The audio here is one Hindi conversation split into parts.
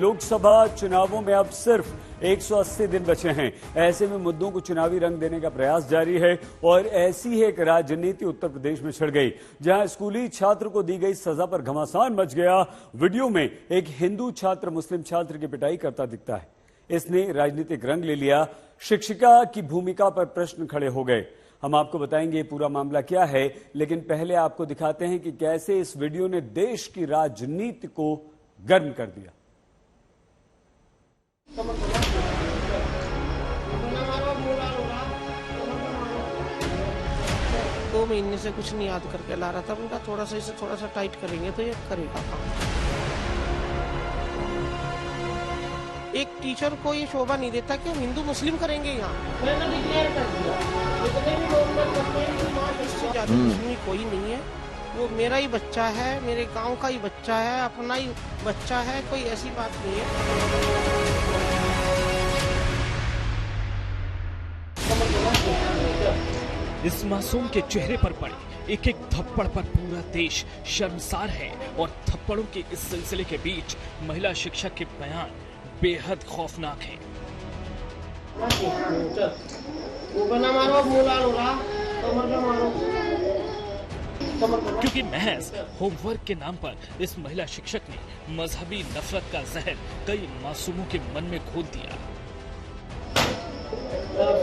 लोकसभा चुनावों में अब सिर्फ 180 दिन बचे हैं। ऐसे में मुद्दों को चुनावी रंग देने का प्रयास जारी है और ऐसी ही एक राजनीति उत्तर प्रदेश में छिड़ गई, जहां स्कूली छात्र को दी गई सजा पर घमासान मच गया। वीडियो में एक हिंदू छात्र मुस्लिम छात्र की पिटाई करता दिखता है। इसने राजनीतिक रंग ले लिया। शिक्षिका की भूमिका पर प्रश्न खड़े हो गए। हम आपको बताएंगे ये पूरा मामला क्या है, लेकिन पहले आपको दिखाते हैं कि कैसे इस वीडियो ने देश की राजनीति को गर्म कर दिया। 2 महीने से कुछ नहीं याद करके ला रहा था। उनका थोड़ा सा इसे थोड़ा सा टाइट करेंगे तो ये करेगा काम। एक टीचर को ये शोभा नहीं देता कि हम हिंदू मुस्लिम करेंगे यहाँ। मैंने डिक्लेयर कर दिया, जितने भी लोग इससे ज्यादा मुस्लिम कोई नहीं है। वो मेरा ही बच्चा है, मेरे गांव का ही बच्चा है, अपना ही बच्चा है, कोई ऐसी बात नहीं है। इस मासूम के चेहरे पर पड़े एक एक थप्पड़ पर पूरा देश शर्मसार है और थप्पड़ों के इस सिलसिले के बीच महिला शिक्षक के बयान बेहद खौफनाक है। क्योंकि महज होमवर्क के नाम पर इस महिला शिक्षक ने मजहबी नफरत का जहर कई मासूमों के मन में घोल दिया।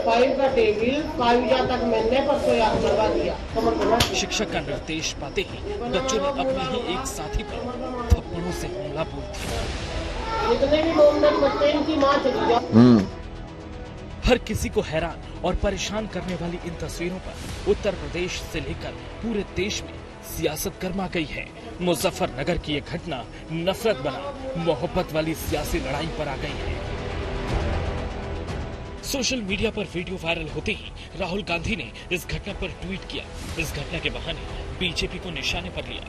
5 का टेबल 5 तक मैंने परसों याद करवा दिया। शिक्षक का निर्देश पाते ही बच्चों ने अपने ही एक साथी पर थप्पड़ों से हमला बोल दिया। जितने भी लोग बच्चे इनकी मां चली जाए। हर किसी को हैरान और परेशान करने वाली इन तस्वीरों पर उत्तर प्रदेश से लेकर पूरे देश में सियासत गर्मा गई है। मुजफ्फरनगर की ये घटना नफरत बना मोहब्बत वाली सियासी लड़ाई पर आ गई है। सोशल मीडिया पर वीडियो वायरल होते ही राहुल गांधी ने इस घटना पर ट्वीट किया। इस घटना के बहाने बीजेपी को निशाने पर लिया।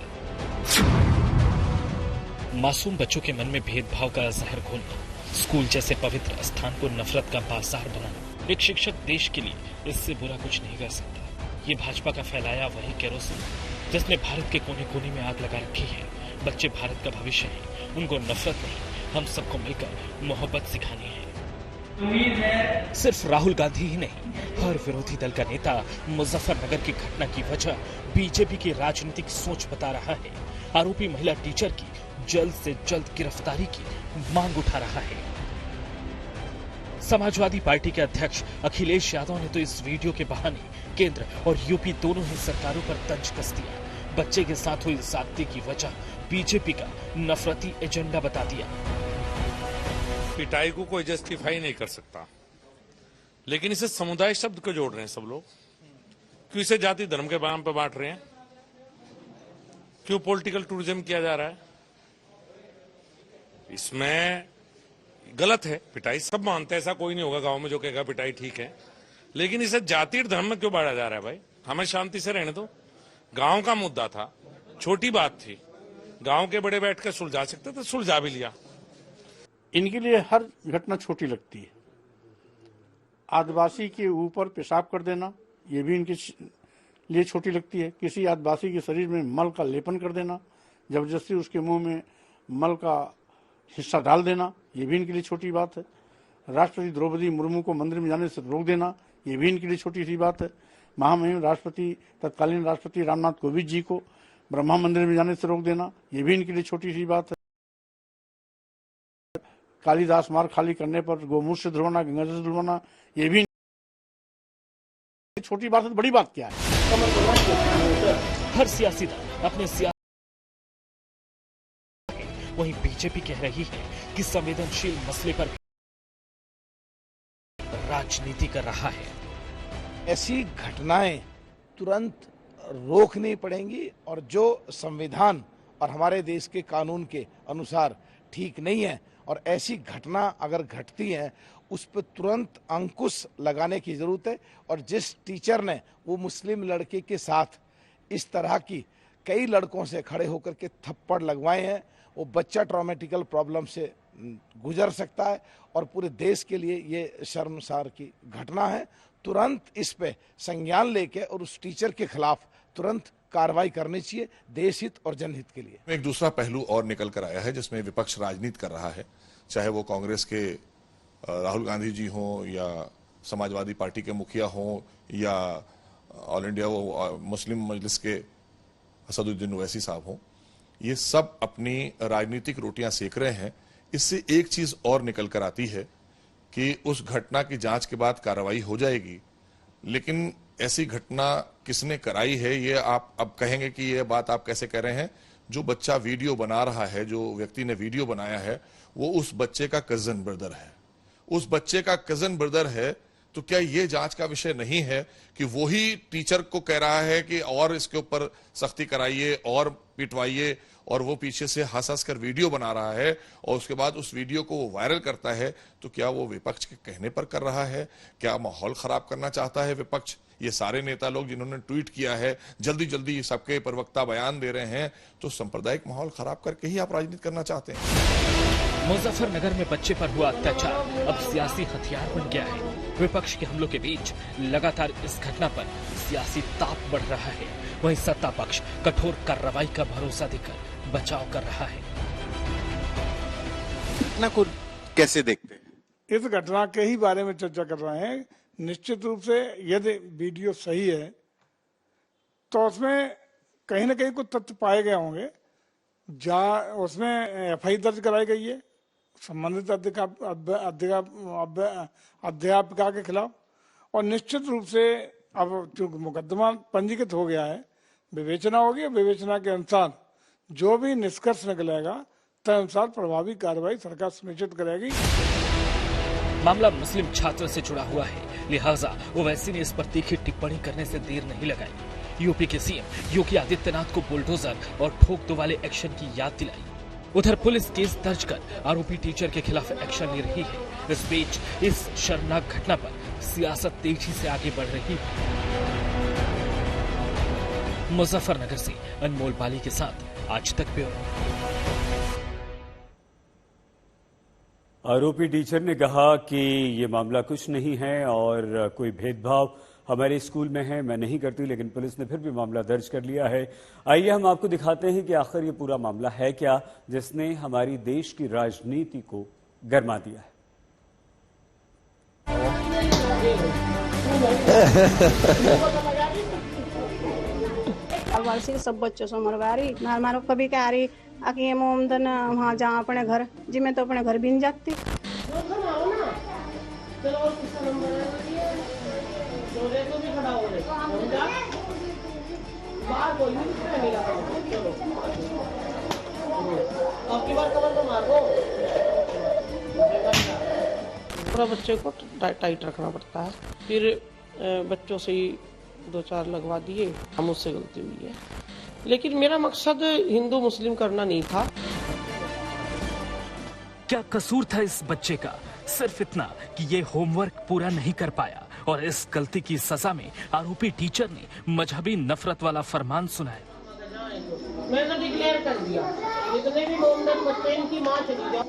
मासूम बच्चों के मन में भेदभाव का जहर घोलना, स्कूल जैसे पवित्र स्थान को नफरत का बाजार बनाना, एक शिक्षक देश के लिए इससे बुरा कुछ नहीं कर सकता। ये भाजपा का फैलाया वही केरोसिन जिसने भारत के कोने कोने में आग लगा रखी है। बच्चे भारत का भविष्य हैं, उनको नफरत नहीं, हम सबको मिलकर मोहब्बत सिखानी है। सिर्फ राहुल गांधी ही नहीं, हर विरोधी दल का नेता मुजफ्फरनगर की घटना की वजह बीजेपी की राजनीतिक सोच बता रहा है। आरोपी महिला टीचर की जल्द से जल्द गिरफ्तारी की मांग उठा रहा है। समाजवादी पार्टी के अध्यक्ष अखिलेश यादव ने तो इस वीडियो के बहाने केंद्र और यूपी दोनों ही सरकारों पर तंज कस दिया। बच्चे के साथ हुई ज्यादती की वजह बीजेपी का नफरती एजेंडा बता दिया। पिटाई को कोई जस्टिफाई नहीं कर सकता, लेकिन इसे समुदाय शब्द को जोड़ रहे हैं सब लोग। क्यों इसे जाति धर्म के नाम पर बांट रहे हैं? क्यों पॉलिटिकल टूरिज्म किया जा रहा है? इसमें गलत है। पिटाई सब मानते हैं, ऐसा कोई नहीं होगा गांव में जो कहेगा पिटाई ठीक है, लेकिन इसे जाति और धर्म में क्यों बांटा जा रहा है? भाई हमें शांति से रहने दो। गांव का मुद्दा था, छोटी बात थी, गांव के बड़े बैठ कर सुलझा सकते थे, सुलझा भी लिया। इनके लिए हर घटना छोटी लगती है। आदिवासी के ऊपर पेशाब कर देना, ये भी इनके लिए छोटी लगती है। किसी आदिवासी के शरीर में मल का लेपन कर देना, जबरदस्ती उसके मुंह में मल का हिस्सा डाल देना, ये भी इनके लिए छोटी बात है। राष्ट्रपति द्रौपदी मुर्मू को मंदिर में जाने से रोक देना, ये भी इनके लिए छोटी सी बात है। महामहिम राष्ट्रपति तत्कालीन राष्ट्रपति रामनाथ कोविंद जी को ब्रह्मा मंदिर में जाने से रोक देना, ये भी इनके लिए छोटी सी बात है। कालिदास मार्ग खाली करने पर गोमूत्र से धुलवाना, गंगा जल से धुलवाना, ये भी छोटी बात है। तो बड़ी बात क्या है? हर सियासी दल अपने सियासी, वहीं बीजेपी कह रही है कि संवेदनशील मसले पर राजनीति कर रहा है। ऐसी घटनाएं तुरंत रोकनी पड़ेंगी और जो संविधान और हमारे देश के कानून के अनुसार ठीक नहीं है और ऐसी घटना अगर घटती है उस पर तुरंत अंकुश लगाने की जरूरत है। और जिस टीचर ने वो मुस्लिम लड़के के साथ इस तरह की कई लड़कों से खड़े होकर के थप्पड़ लगवाए हैं, वो बच्चा ट्रॉमेटिकल प्रॉब्लम से गुजर सकता है और पूरे देश के लिए ये शर्मसार की घटना है। तुरंत इस पे संज्ञान लेके और उस टीचर के खिलाफ तुरंत कार्रवाई करनी चाहिए, देश हित और जनहित के लिए। एक दूसरा पहलू और निकल कर आया है जिसमें विपक्ष राजनीति कर रहा है। चाहे वो कांग्रेस के राहुल गांधी जी हों या समाजवादी पार्टी के मुखिया हों या ऑल इंडिया मुस्लिम मजलिस के असदुद्दीन ओवैसी साहब हों, ये सब अपनी राजनीतिक रोटियां सेक रहे हैं। इससे एक चीज और निकल कर आती है कि उस घटना की जांच के बाद कार्रवाई हो जाएगी, लेकिन ऐसी घटना किसने कराई है ये आप अब कहेंगे कि ये बात आप कैसे कह रहे हैं। जो बच्चा वीडियो बना रहा है, जो व्यक्ति ने वीडियो बनाया है, वो उस बच्चे का कजन ब्रदर है। उस बच्चे का कजन ब्रदर है, तो क्या ये जांच का विषय नहीं है कि वही टीचर को कह रहा है कि और इसके ऊपर सख्ती कराइए और पिटवाइए, और वो पीछे से हंस हंस कर वीडियो बना रहा है और उसके बाद उस वीडियो को वो वायरल करता है, तो क्या वो विपक्ष के कहने पर कर रहा है? क्या माहौल खराब करना चाहता है विपक्ष? ये सारे नेता लोग जिन्होंने ट्वीट किया है, जल्दी जल्दी सबके प्रवक्ता बयान दे रहे हैं, तो सांप्रदायिक माहौल खराब करके ही आप राजनीति करना चाहते हैं। मुजफ्फरनगर में बच्चे पर हुआ अत्याचार अब सियासी हथियार बन गया है। विपक्ष के हमलों के बीच लगातार इस घटना पर सियासी ताप बढ़ रहा है। वहीं सत्ता पक्ष कठोर कार्रवाई का भरोसा देकर बचाव कर रहा है। घटना को कैसे देखते हैं? इस घटना के ही बारे में चर्चा कर रहे हैं। निश्चित रूप से यदि वीडियो सही है तो उसमें कहीं ना कहीं कुछ तथ्य पाए गए होंगे। उसमें एफआईआर दर्ज कराई गई है संबंधित अध्यापिका के खिलाफ, और निश्चित रूप से अब चूंकि मुकदमा पंजीकृत हो गया है, विवेचना होगी। विवेचना के अनुसार जो भी निष्कर्ष निकलेगा तदनुसार प्रभावी कार्रवाई सरकार सुनिश्चित करेगी। मामला मुस्लिम छात्र से जुड़ा हुआ है, लिहाजा ओवैसी ने इस पर तीखी टिप्पणी करने से देर नहीं लगाई। यूपी के सीएम योगी आदित्यनाथ को बुलडोजर और ठोक दो वाले एक्शन की याद दिलाई। उधर पुलिस केस दर्ज कर आरोपी टीचर के खिलाफ एक्शन ले रही है। इस बीच इस शर्मनाक घटना पर सियासत तेजी से आगे बढ़ रही है। मुजफ्फरनगर से अनमोल बाली के साथ आज तक ब्यूरो। आरोपी टीचर ने कहा कि ये मामला कुछ नहीं है और कोई भेदभाव हमारे स्कूल में है, मैं नहीं करती, लेकिन पुलिस ने फिर भी मामला दर्ज कर लिया है। आइए हम आपको दिखाते हैं कि आखिर ये पूरा मामला है क्या जिसने हमारी देश की राजनीति को गरमा दिया है। सब बच्चों से मरवा रही, मारो कभी कह रही आके मोमदन वहाँ जा अपने घर जी, मैं तो अपने घर भी नहीं जाती। पूरा बच्चे को टाइट रखना पड़ता है। फिर बच्चों से ही 2-4 लगवा दिए। हम उससे गलती हुई है, लेकिन मेरा मकसद हिंदू मुस्लिम करना नहीं था। क्या कसूर था इस बच्चे का? सिर्फ इतना कि ये होमवर्क पूरा नहीं कर पाया और इस गलती की सजा में आरोपी टीचर ने मजहबी नफरत वाला फरमान सुनाया। मैंने डिक्लेयर कर दिया, जितने भी मोमदन बच्चे इनकी मां चली जाओ।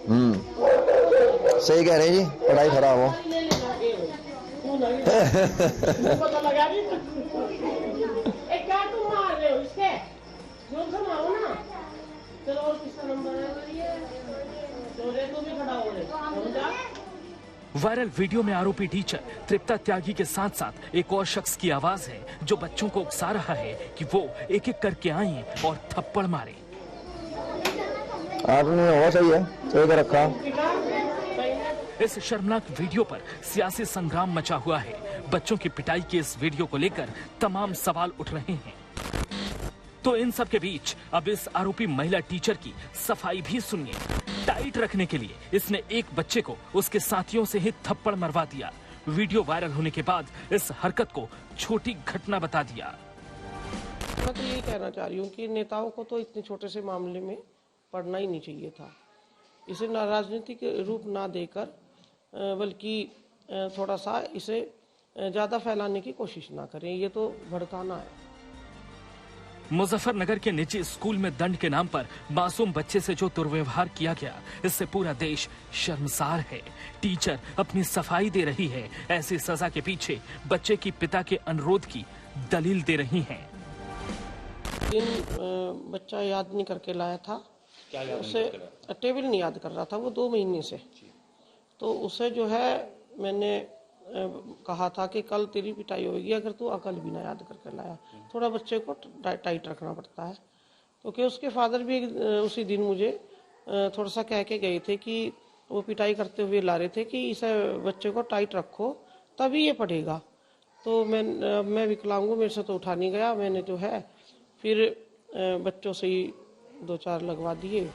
सही कह रहे जी, पढ़ाई खराब हो। पता लगा नहीं क्या तुम मार रहे हो इसके? जो सुनाओ ना, चलो और किसका नंबर है? तो भी खड़ा हो रहे। वायरल वीडियो में आरोपी टीचर तृप्ता त्यागी के साथ साथ एक और शख्स की आवाज है जो बच्चों को उकसा रहा है कि वो एक एक करके आए और थप्पड़ मारे। आपने वो सही है, सही कर रखा। इस शर्मनाक वीडियो पर सियासी संग्राम मचा हुआ है। बच्चों की पिटाई के इस वीडियो को लेकर तमाम सवाल उठ रहे हैं। तो इन सब के बीच अब इस आरोपी महिला टीचर की सफाई भी सुनिए। टाइट रखने के लिए इसने एक बच्चे को उसके साथियों से ही थप्पड़ मरवा दिया। वीडियो वायरल होने के बाद इस हरकत को छोटी घटना बता दिया। मैं तो यही कहना चाह रही हूँ कि नेताओं को तो इतने छोटे से मामले में पढ़ना ही नहीं चाहिए था। इसे राजनीतिक रूप ना देकर बल्कि थोड़ा सा इसे ज्यादा फैलाने की कोशिश ना करें। ये तो भड़काना है। मुजफ्फरनगर के निजी स्कूल में दंड के नाम पर मासूम बच्चे से जो दुर्व्यवहार किया गया, इससे पूरा देश शर्मसार है। टीचर अपनी सफाई दे रही है, ऐसी सजा के पीछे बच्चे की पिता के अनुरोध की दलील दे रही हैं। बच्चा याद नहीं करके लाया था उसे टेबल नहीं याद कर रहा था वो 2 महीने से। तो उसे जो है मैंने कहा था कि कल तेरी पिटाई होगी अगर तू अकल भी ना याद करके लाया। थोड़ा बच्चे को टाइट रखना पड़ता है, क्योंकि उसके फादर भी उसी दिन मुझे थोड़ा सा कह के गए थे कि वो पिटाई करते हुए ला रहे थे कि इसे बच्चे को टाइट रखो तभी ये पढ़ेगा। तो मैं विकलांग हूँ, मेरे से तो उठा नहीं गया। मैंने जो है फिर बच्चों से ही 2-4 लगवा दिए।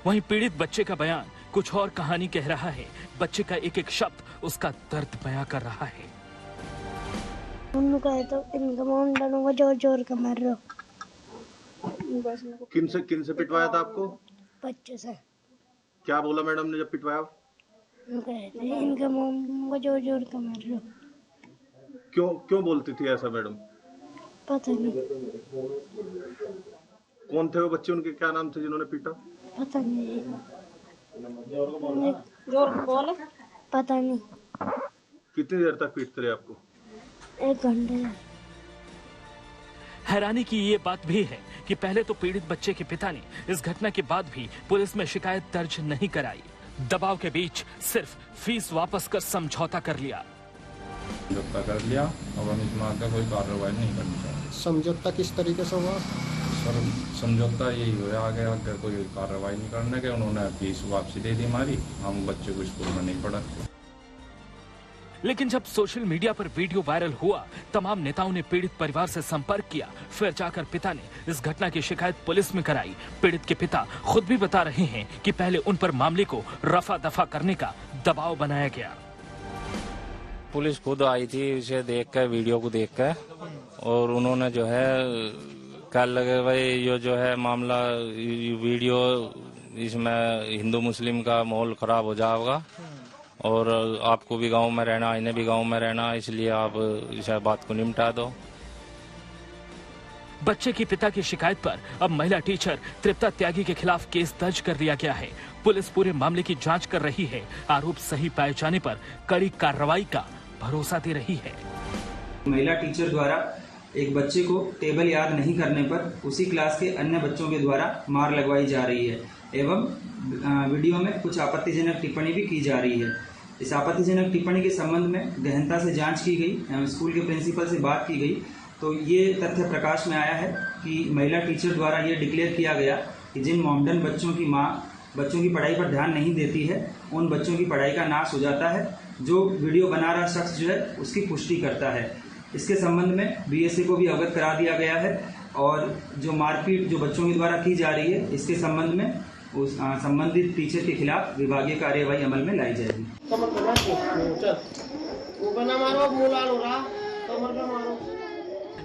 वहीं पीड़ित बच्चे का बयान कुछ और कहानी कह रहा है। बच्चे का एक एक शब्द उसका दर्द बयां कर रहा है। तो इनका मोम जोर जोर कर मार रहा। किन से पिटवाया था आपको? बच्चे से। क्या बोला मैडम ने जब पिटवाया? इनका मोम जोर जोर कर मार रहा। क्यों बोलती थी ऐसा मैडम? पता नहीं। कौन थे वो बच्चे, उनके क्या नाम थे जिन्होंने पीटा? पता नहीं। जोर बोले? पता नहीं। कितनी देर तक पीटते रहे आपको? 1 घंटे। हैरानी की ये बात भी है कि पहले तो पीड़ित बच्चे के पिता ने इस घटना के बाद भी पुलिस में शिकायत दर्ज नहीं कराई। दबाव के बीच सिर्फ फीस वापस कर समझौता कर लिया। समझौता कर लिया और हम इसमें आगे कोई कार्रवाई नहीं करनी चाहिए। समझौता किस तरीके से हुआ? सर समझौता यही हुआ, आगे अगर कोई कार्रवाई नहीं करने के उन्होंने फीस वापसी दे दी हमारी, हम बच्चे को स्कूल में नहीं पढ़ा। लेकिन जब सोशल मीडिया पर वीडियो वायरल हुआ, तमाम नेताओं ने पीड़ित परिवार से संपर्क किया। फिर जाकर पिता ने इस घटना की शिकायत पुलिस में कराई। पीड़ित के पिता खुद भी बता रहे हैं कि पहले उन पर मामले को रफा दफा करने का दबाव बनाया गया। पुलिस खुद आई थी इसे देख कर, वीडियो को देख कर, और उन्होंने जो है कल लगे भाई ये जो है मामला वीडियो, इसमें हिंदू मुस्लिम का माहौल खराब हो जाएगा और आपको भी गांव में रहना, इन्हें भी गांव में रहना, इसलिए आप इस बात को निपटा दो। बच्चे की पिता की शिकायत पर अब महिला टीचर तृप्ता त्यागी के खिलाफ केस दर्ज कर लिया गया है। पुलिस पूरे मामले की जांच कर रही है। आरोप सही पाए जाने पर कड़ी कार्रवाई का भरोसा दे रही है। महिला टीचर द्वारा एक बच्चे को टेबल याद नहीं करने पर उसी क्लास के अन्य बच्चों के द्वारा मार लगवाई जा रही है एवं वीडियो में कुछ आपत्तिजनक टिप्पणी भी की जा रही है। इस आपत्तिजनक टिप्पणी के संबंध में गहनता से जांच की गई, स्कूल के प्रिंसिपल से बात की गई, तो ये तथ्य प्रकाश में आया है कि महिला टीचर द्वारा ये डिक्लेयर किया गया कि जिन मॉमडन बच्चों की माँ बच्चों की पढ़ाई पर ध्यान नहीं देती है, उन बच्चों की पढ़ाई का नाश हो जाता है। जो वीडियो बना रहा शख्स जो है उसकी पुष्टि करता है। इसके संबंध में बीएसए को भी अवगत करा दिया गया है और जो मारपीट जो बच्चों के द्वारा की जा रही है, इसके संबंध में उस संबंधित टीचर के खिलाफ विभागीय कार्यवाही अमल में लाई जाएगी।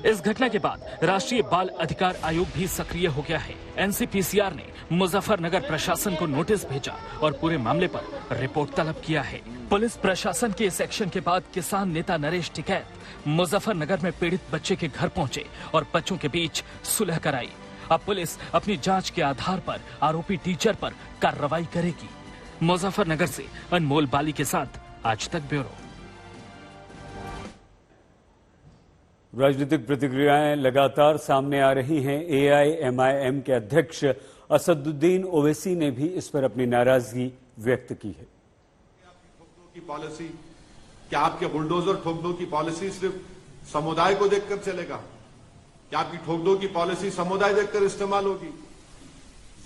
इस घटना के बाद राष्ट्रीय बाल अधिकार आयोग भी सक्रिय हो गया है। एनसीपीसीआर ने मुजफ्फरनगर प्रशासन को नोटिस भेजा और पूरे मामले पर रिपोर्ट तलब किया है। पुलिस प्रशासन के इस एक्शन के बाद किसान नेता नरेश टिकैत मुजफ्फरनगर में पीड़ित बच्चे के घर पहुंचे और बच्चों के बीच सुलह कराई। अब पुलिस अपनी जांच के आधार पर आरोपी टीचर पर कार्रवाई करेगी। मुजफ्फरनगर से अनमोल बाली के साथ आज तक ब्यूरो। राजनीतिक प्रतिक्रियाएं लगातार सामने आ रही हैं। एआईएमआईएम के अध्यक्ष असदुद्दीन ओवैसी ने भी इस पर अपनी नाराजगी व्यक्त की है। की पॉलिसी, क्या आपके बुलडोजर ठोक दो की पॉलिसी सिर्फ समुदाय को देखकर चलेगा? क्या आपकी ठोक दो की पॉलिसी समुदाय देखकर इस्तेमाल होगी?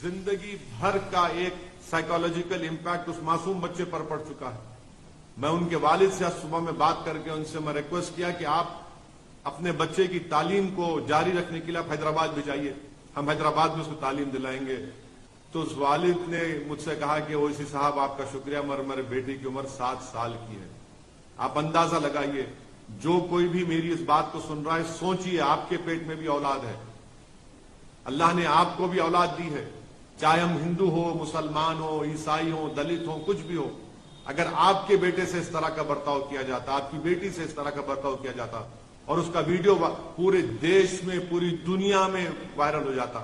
जिंदगी भर का एक साइकोलॉजिकल इंपैक्ट उस मासूम बच्चे पर पड़ चुका है। मैं उनके वालिद से आज सुबह में बात करके उनसे मैं रिक्वेस्ट किया कि आप अपने बच्चे की तालीम को जारी रखने के लिए आप हैदराबाद भी जाइए, हम हैदराबाद में उसको तालीम दिलाएंगे। तो उस वालिद ने मुझसे कहा कि ओवैसी साहब आपका शुक्रिया, मगर मेरे बेटे की उम्र 7 साल की है। आप अंदाजा लगाइए, जो कोई भी मेरी इस बात को सुन रहा है, सोचिए आपके पेट में भी औलाद है। अल्लाह ने आपको भी औलाद दी है, चाहे हम हिंदू हो, मुसलमान हो, ईसाई हो, दलित हो, कुछ भी हो। अगर आपके बेटे से इस तरह का बर्ताव किया जाता, आपकी बेटी से इस तरह का बर्ताव किया जाता और उसका वीडियो पूरे देश में, पूरी दुनिया में वायरल हो जाता,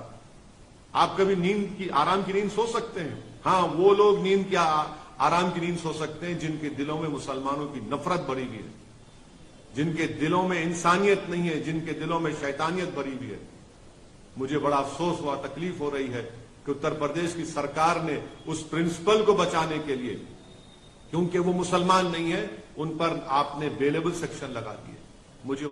आप कभी नींद की, आराम की नींद सो सकते हैं? हाँ, वो लोग नींद की, आराम की नींद सो सकते हैं जिनके दिलों में मुसलमानों की नफरत भरी हुई है, जिनके दिलों में इंसानियत नहीं है, जिनके दिलों में शैतानियत भरी हुई है। मुझे बड़ा अफसोस हुआ, तकलीफ हो रही है कि उत्तर प्रदेश की सरकार ने उस प्रिंसिपल को बचाने के लिए, क्योंकि वो मुसलमान नहीं है, उन पर आपने बेलेबल सेक्शन लगा दिए। मुझे